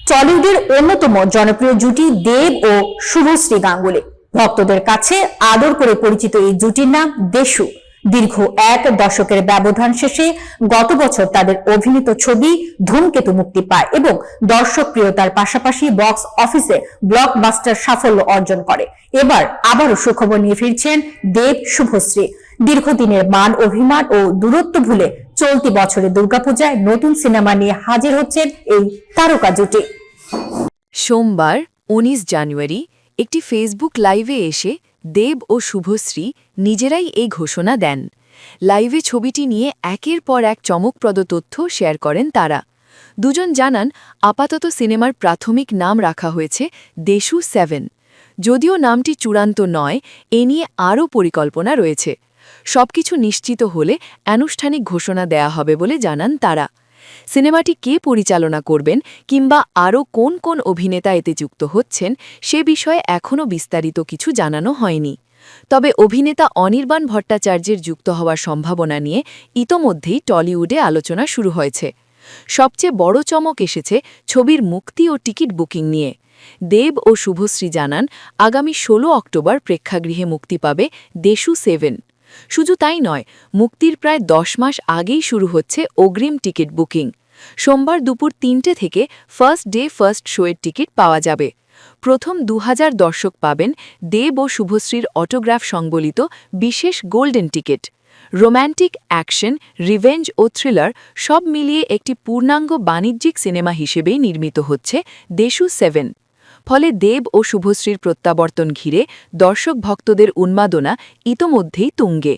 টলিউডের অন্যতম জনপ্রিয় জুটি দেব ও শুভশ্রী গাঙ্গুলি। ভক্তদের কাছে আদর করে পরিচিত এই জুটির নাম দেশু। দীর্ঘ এক দশকের ব্যবধান শেষে গত বছর তাদের অভিনীত ছবি ধূমকেতু মুক্তি পায় এবং দর্শক প্রিয়তার পাশাপাশি বক্স অফিসে ব্লকবাস্টার সাফল্য অর্জন করে। এবার আবারও সুখবর নিয়ে ফিরছেন দেব শুভশ্রী। দীর্ঘদিনের মান অভিমান ও দূরত্ব ভুলে চলতি বছরে দুর্গাপূজায় নতুন সিনেমা নিয়ে হাজির হচ্ছেন এই তারকা জুটি। সোমবার ১৯ জানুয়ারি একটি ফেসবুক লাইভে এসে দেব ও শুভশ্রী নিজেরাই এই ঘোষণা দেন। লাইভে ছবিটি নিয়ে একের পর এক চমকপ্রদ তথ্য শেয়ার করেন তারা। দুজন জানান আপাতত সিনেমার প্রাথমিক নাম রাখা হয়েছে দেশু 7। যদিও নামটি চূড়ান্ত নয়, এ নিয়ে আরও পরিকল্পনা রয়েছে। সবকিছু নিশ্চিত হলে আনুষ্ঠানিক ঘোষণা দেয়া হবে বলে জানান তারা। সিনেমাটি কে পরিচালনা করবেন কিংবা আরও কোন কোন অভিনেতা এতে যুক্ত হচ্ছেন সে বিষয়ে এখনও বিস্তারিত কিছু জানানো হয়নি। তবে অভিনেতা অনির্বাণ ভট্টাচার্যের যুক্ত হওয়ার সম্ভাবনা নিয়ে ইতোমধ্যেই টলিউডে আলোচনা শুরু হয়েছে। সবচেয়ে বড় চমক এসেছে ছবির মুক্তি ও টিকিট বুকিং নিয়ে। দেব ও শুভশ্রী জানান আগামী ১৬ অক্টোবর প্রেক্ষাগৃহে মুক্তি পাবে দেশু 7। শুধু তাই নয়, মুক্তির প্রায় ১০ মাস আগেই শুরু হচ্ছে অগ্রিম টিকিট বুকিং। সোমবার দুপুর ৩টে থেকে ফার্স্ট ডে ফার্স্ট শোয়ের টিকিট পাওয়া যাবে। প্রথম ২০০০ দর্শক পাবেন দেব ও শুভশ্রীর অটোগ্রাফ সংবলিত বিশেষ golden ticket. Romantic, action, revenge ও থ্রিলার সব মিলিয়ে একটি পূর্ণাঙ্গ বাণিজ্যিক সিনেমা হিসেবেই নির্মিত হচ্ছে দেশু 7। ফলে দেব ও শুভশ্রীর প্রত্যাবর্তন ঘিরে দর্শক ভক্তদের উন্মাদনা ইতোমধ্যেই তুঙ্গে।